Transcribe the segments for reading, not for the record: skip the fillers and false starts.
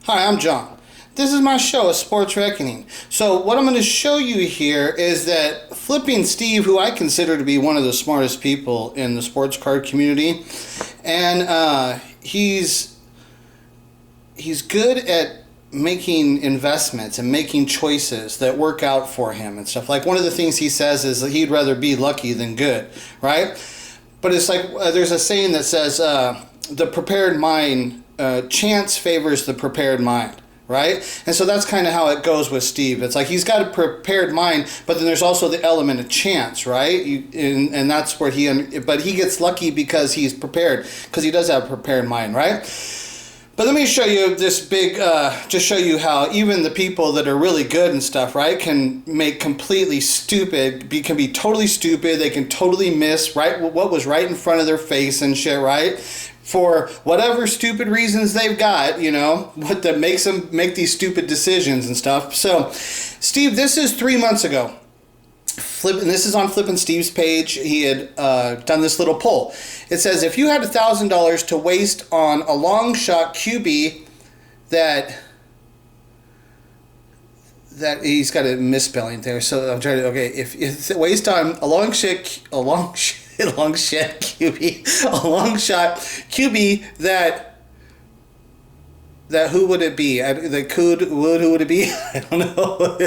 Hi, I'm John. This is my show, A Sports Reckoning. So what I'm going to show you here is that Flipping Steve, who I consider to be one of the smartest people in the sports card community, and he's good at making investments and making choices that work out for him and stuff. Like one of the things he says is that he'd rather be lucky than good, right? But it's like there's a saying that says the prepared mind, chance favors the prepared mind, right? And so that's kind of how it goes with Steve. It's like he's got a prepared mind, but then there's also the element of chance, right? And that's where but he gets lucky because he's prepared, because he does have a prepared mind, right? But let me show you this big, just show you how even the people that are really good and stuff, right, can make completely stupid, can be totally stupid, they can totally miss right what was right in front of their face and shit, right? For whatever stupid reasons they've got, you know, what that makes them make these stupid decisions and stuff. So, Steve, this is 3 months ago. And this is on Flippin' Steve's page. He had done this little poll. It says, if you had $1,000 to waste on a long shot QB that he's got a misspelling there. So I'm trying to, okay, if waste on a long shot QB that who would it be? Who would it be? I don't know.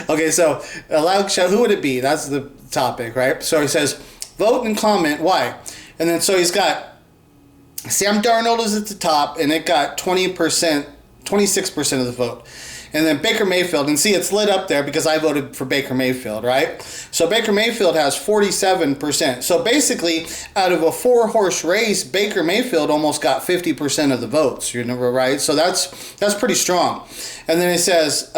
Okay, so a long shot, who would it be? That's the topic, right? So he says, vote and comment why. And then so he's got Sam Darnold is at the top, and it got 26% of the vote. And then Baker Mayfield, and see, it's lit up there because I voted for Baker Mayfield, right? So Baker Mayfield has 47%. So basically, out of a 4-horse race, Baker Mayfield almost got 50% of the votes, you know, right? So that's pretty strong. And then it says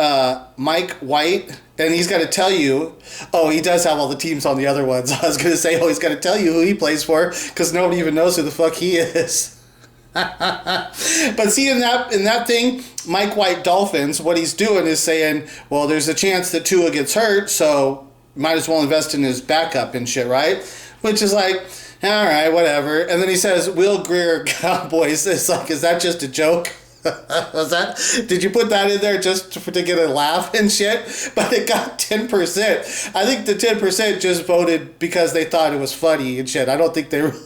Mike White, and he's got to tell you, oh, he does have all the teams on the other ones. I was going to say, oh, he's got to tell you who he plays for because nobody even knows who the fuck he is. But see, in that thing, Mike White Dolphins, what he's doing is saying, well, there's a chance that Tua gets hurt, so might as well invest in his backup and shit, right? Which is like, all right, whatever. And then he says, Will Greer Cowboys. It's like, is that just a joke? Did you put that in there just to get a laugh and shit? But it got 10%. I think the 10% just voted because they thought it was funny and shit. I don't think they really...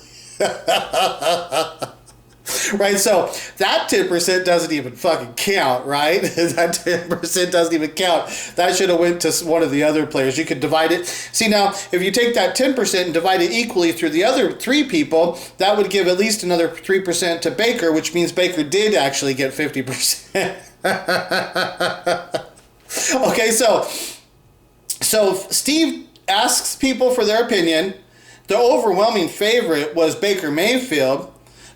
Right, so that 10% doesn't even fucking count, right? That 10% doesn't even count. That should have went to one of the other players. You could divide it. See, now, if you take that 10% and divide it equally through the other 3 people, that would give at least another 3% to Baker, which means Baker did actually get 50%. Okay, so Steve asks people for their opinion. The overwhelming favorite was Baker Mayfield.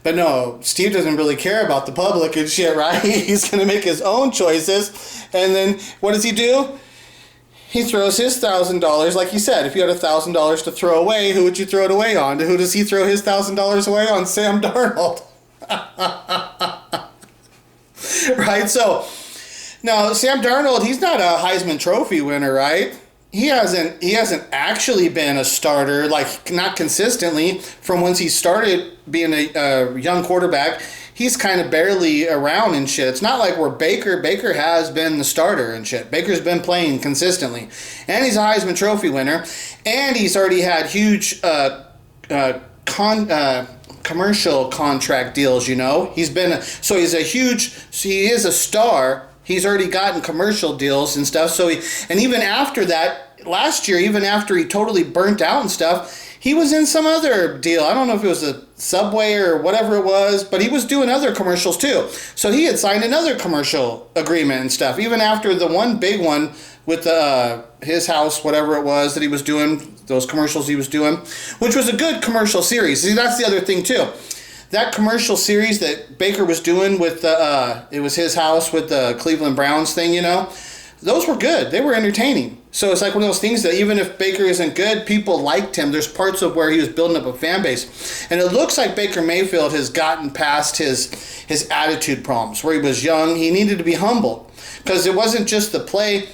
But no, Steve doesn't really care about the public and shit, right? He's going to make his own choices. And then what does he do? He throws his $1,000, like you said. If you had $1,000 to throw away, who would you throw it away on? Who does he throw his $1,000 away on? Sam Darnold. Right? So, now, Sam Darnold, he's not a Heisman Trophy winner, right? He hasn't actually been a starter, like not consistently from once he started being a young quarterback. He's kind of barely around and shit. It's not like where Baker has been the starter and shit. Baker's been playing consistently. And he's a Heisman Trophy winner. And he's already had huge commercial contract deals, you know. He is a star. He's already gotten commercial deals and stuff. So and even after that, last year, even after he totally burnt out and stuff, he was in some other deal. I don't know if it was a Subway or whatever it was, but he was doing other commercials too. So he had signed another commercial agreement and stuff, even after the one big one with his house, whatever it was that he was doing, those commercials he was doing, which was a good commercial series. See, that's the other thing too. That commercial series that Baker was doing with it was his house with the Cleveland Browns thing, you know, those were good. They were entertaining. So it's like one of those things that even if Baker isn't good, people liked him. There's parts of where he was building up a fan base. And it looks like Baker Mayfield has gotten past his attitude problems. Where he was young, he needed to be humbled. Because it wasn't just the play.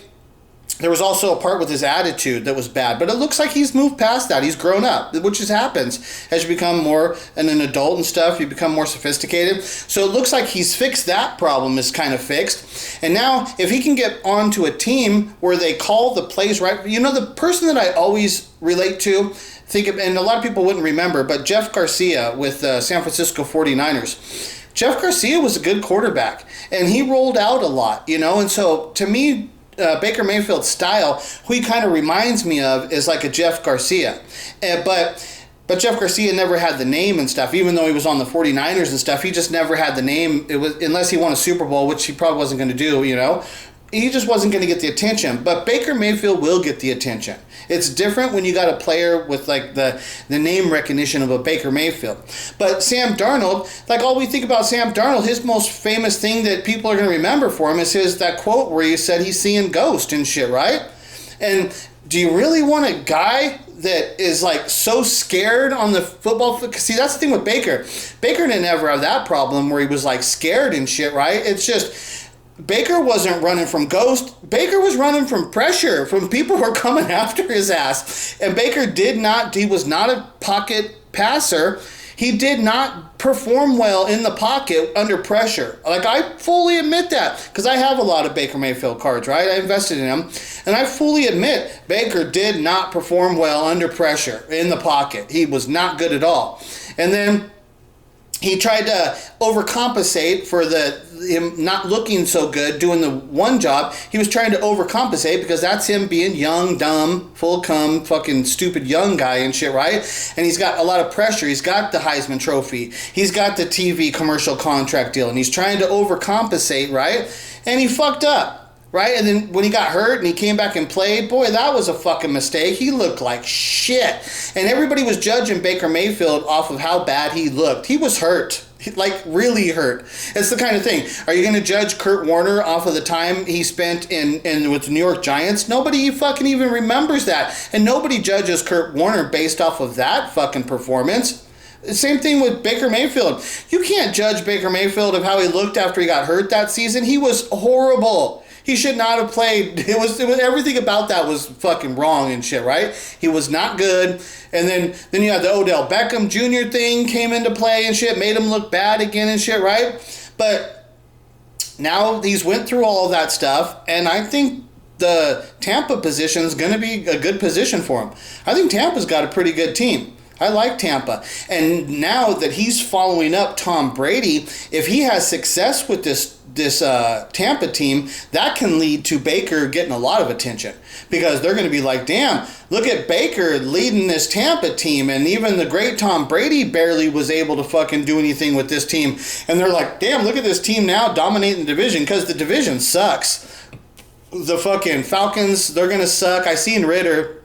there was also a part with his attitude that was bad, but it looks like he's moved past that. He's grown up, which just happens as you become more an adult and stuff. You become more sophisticated. So it looks like he's fixed that problem, is kind of fixed. And now if he can get onto a team where they call the plays right, the person that I always relate to, and a lot of people wouldn't remember, but Jeff Garcia with San Francisco 49ers. Jeff Garcia was a good quarterback, and he rolled out a lot, and so to me, Baker Mayfield's style, who he kind of reminds me of, is like a Jeff Garcia. But Jeff Garcia never had the name and stuff, even though he was on the 49ers and stuff. He just never had the name. It was, unless he won a Super Bowl, which he probably wasn't going to do, He just wasn't going to get the attention. But Baker Mayfield will get the attention. It's different when you got a player with like the name recognition of a Baker Mayfield. But Sam Darnold, like all we think about Sam Darnold, his most famous thing that people are going to remember for him is that quote where he said he's seeing ghosts and shit, right? And do you really want a guy that is like so scared on the football field? See, that's the thing with Baker. Baker didn't ever have that problem where he was like scared and shit, right? It's just Baker wasn't running from ghosts. Baker was running from pressure, from people who were coming after his ass. And Baker he was not a pocket passer. He did not perform well in the pocket under pressure. Like, I fully admit that, because I have a lot of Baker Mayfield cards, right? I invested in them. And I fully admit Baker did not perform well under pressure in the pocket. He was not good at all. And then he tried to overcompensate for him not looking so good doing the one job. He was trying to overcompensate because that's him being young, dumb, full of cum, fucking stupid young guy and shit, right? And he's got a lot of pressure. He's got the Heisman Trophy. He's got the TV commercial contract deal, and he's trying to overcompensate, right? And he fucked up. Right? And then when he got hurt and he came back and played, boy, that was a fucking mistake. He looked like shit. And everybody was judging Baker Mayfield off of how bad he looked. He was hurt. Like, really hurt. It's the kind of thing. Are you going to judge Kurt Warner off of the time he spent in with the New York Giants? Nobody fucking even remembers that. And nobody judges Kurt Warner based off of that fucking performance. Same thing with Baker Mayfield. You can't judge Baker Mayfield of how he looked after he got hurt that season. He was horrible. He should not have played. It was everything about that was fucking wrong and shit, right? He was not good. And then you had the Odell Beckham Jr. thing came into play and shit, made him look bad again and shit, right? But now he's went through all of that stuff, and I think the Tampa position is going to be a good position for him. I think Tampa's got a pretty good team. I like Tampa. And now that he's following up Tom Brady, if he has success with this Tampa team, that can lead to Baker getting a lot of attention, because they're going to be like, damn, look at Baker leading this Tampa team, and even the great Tom Brady barely was able to fucking do anything with this team. And they're like, damn, look at this team now dominating the division, because the division sucks. The fucking Falcons, they're going to suck. I seen Ritter.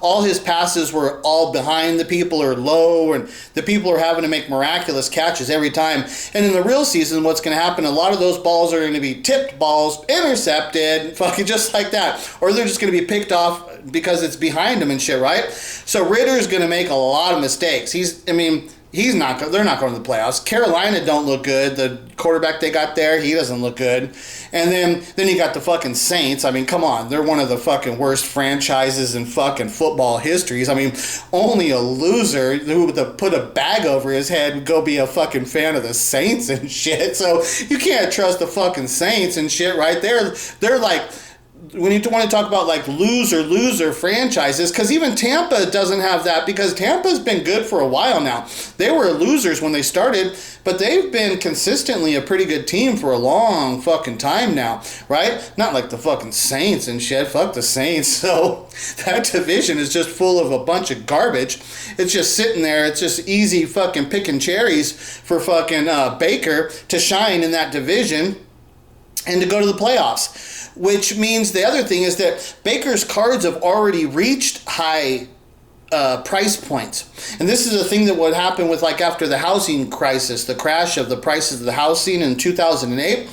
All his passes were all behind the people or low, and the people are having to make miraculous catches every time. And in the real season, what's going to happen, a lot of those balls are going to be tipped balls, intercepted, fucking just like that. Or they're just going to be picked off because it's behind them and shit, right? So Ritter's going to make a lot of mistakes. They're not going to the playoffs. Carolina don't look good. The quarterback they got there, he doesn't look good. And then you got the fucking Saints. I mean, come on. They're one of the fucking worst franchises in fucking football histories. I mean, only a loser who would put a bag over his head would go be a fucking fan of the Saints and shit. So you can't trust the fucking Saints and shit right there. They're like, when you want to talk about like loser franchises, because even Tampa doesn't have that, because Tampa's been good for a while now. They were losers when they started, but they've been consistently a pretty good team for a long fucking time now, right? Not like the fucking Saints and shit. Fuck the Saints. So that division is just full of a bunch of garbage. It's just sitting there. It's just easy fucking picking cherries for fucking Baker to shine in that division and to go to the playoffs. Which means the other thing is that Baker's cards have already reached high price points. And this is a thing that would happen with, like, after the housing crisis, the crash of the prices of the housing in 2008.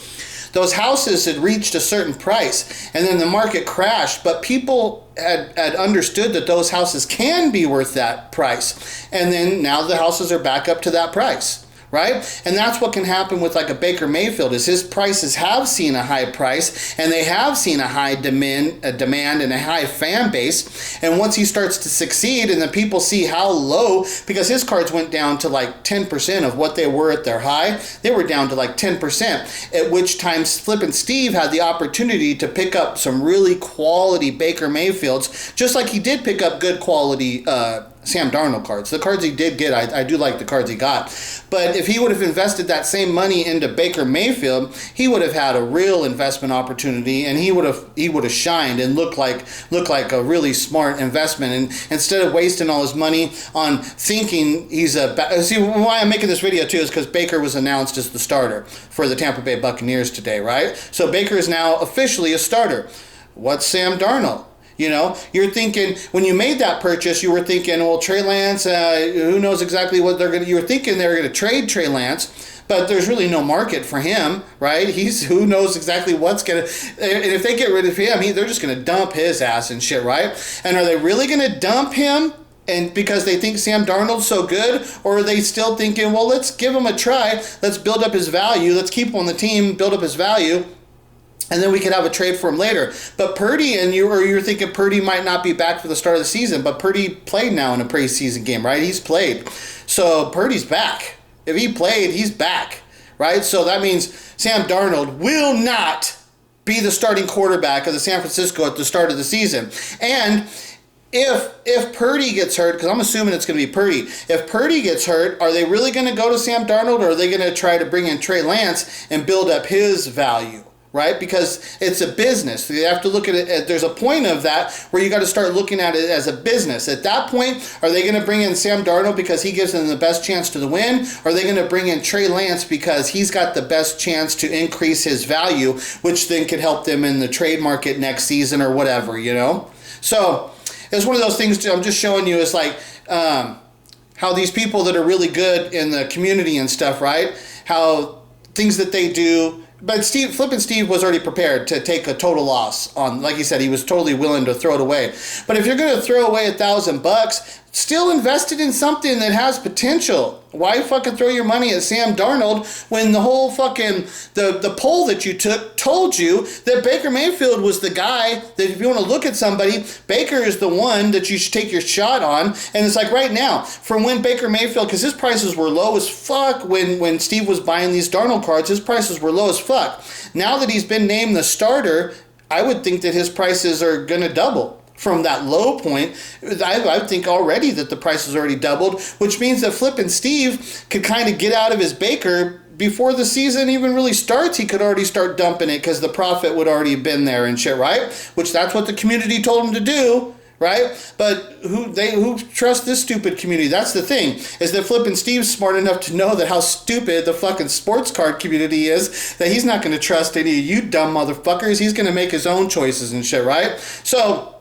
Those houses had reached a certain price, and then the market crashed, but people had understood that those houses can be worth that price. And then now the houses are back up to that price. right? And that's what can happen with like a Baker Mayfield, is his prices have seen a high price and they have seen a high demand and a high fan base. And once he starts to succeed and the people see how low, because his cards went down to like 10% of what they were at their high, they were down to like 10%, at which time Flippin' Steve had the opportunity to pick up some really quality Baker Mayfields, just like he did pick up good quality Sam Darnold cards. The cards he did get, I do like the cards he got. But if he would have invested that same money into Baker Mayfield, he would have had a real investment opportunity, and he would have shined and looked like a really smart investment. And instead of wasting all his money on thinking he's a... See, why I'm making this video too is because Baker was announced as the starter for the Tampa Bay Buccaneers today, right? So Baker is now officially a starter. What's Sam Darnold? You know, you're thinking, when you made that purchase, you were thinking, well, Trey Lance, who knows exactly what they're going to... You were thinking they were going to trade Trey Lance, but there's really no market for him, right? Who knows exactly what's going to... And if they get rid of him, they're just going to dump his ass and shit, right? And are they really going to dump him and because they think Sam Darnold's so good? Or are they still thinking, well, let's give him a try. Let's build up his value. Let's keep him on the team, build up his value. And then we could have a trade for him later. But Purdy, you're thinking Purdy might not be back for the start of the season, but Purdy played now in a preseason game, right? He's played. So Purdy's back. If he played, he's back, right? So that means Sam Darnold will not be the starting quarterback of the San Francisco at the start of the season. And if Purdy gets hurt, because I'm assuming it's going to be Purdy, if Purdy gets hurt, are they really going to go to Sam Darnold, or are they going to try to bring in Trey Lance and build up his value? Right? Because it's a business. You have to look at it. There's a point of that where you got to start looking at it as a business. At that point, are they going to bring in Sam Darnold because he gives them the best chance to the win? Or are they going to bring in Trey Lance because he's got the best chance to increase his value, which then could help them in the trade market next season or whatever, you know? So it's one of those things I'm just showing you is like how these people that are really good in the community and stuff, right? How things that they do. But Flippin' Steve was already prepared to take a total loss on, like he said, he was totally willing to throw it away. But if you're going to throw away $1,000, still invested in something that has potential. Why fucking throw your money at Sam Darnold when the whole fucking, the poll that you took told you that Baker Mayfield was the guy that if you want to look at somebody, Baker is the one that you should take your shot on. And it's like right now, from when Baker Mayfield, because his prices were low as fuck when Steve was buying these Darnold cards, his prices were low as fuck. Now that he's been named the starter, I would think that his prices are going to double. From that low point, I think already that the price has already doubled, which means that Flippin' Steve could kind of get out of his Baker before the season even really starts. He could already start dumping it because the profit would already have been there and shit, right? Which that's what the community told him to do, right? But who trusts this stupid community? That's the thing, is that Flippin' Steve's smart enough to know that how stupid the fucking sports card community is, that he's not going to trust any of you dumb motherfuckers. He's going to make his own choices and shit, right? So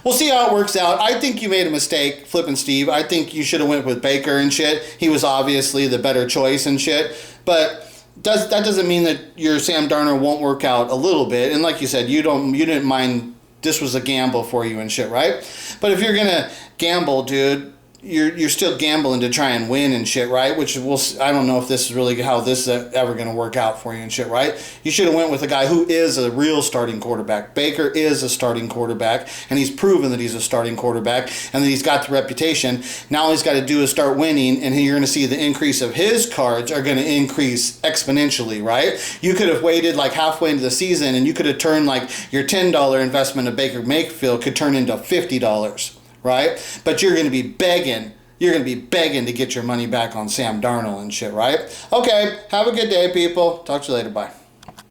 we'll see how it works out. I think you made a mistake, Flippin' Steve. I think you should have went with Baker and shit. He was obviously the better choice and shit. But that doesn't mean that your Sam Darnold won't work out a little bit. And like you said, you didn't mind. This was a gamble for you and shit, right? But if you're gonna gamble, dude, you're still gambling to try and win and shit, right? Which I don't know if this is really how this is ever going to work out for you and shit, right? You should have went with a guy who is a real starting quarterback. Baker is a starting quarterback, and he's proven that he's a starting quarterback and that he's got the reputation. Now all he's got to do is start winning, and you're going to see the increase of his cards are going to increase exponentially, right? You could have waited like halfway into the season, and you could have turned like your $10 investment of Baker Mayfield could turn into $50. Right? But you're going to be begging. You're going to be begging to get your money back on Sam Darnold and shit, right? Okay, have a good day, people. Talk to you later. Bye.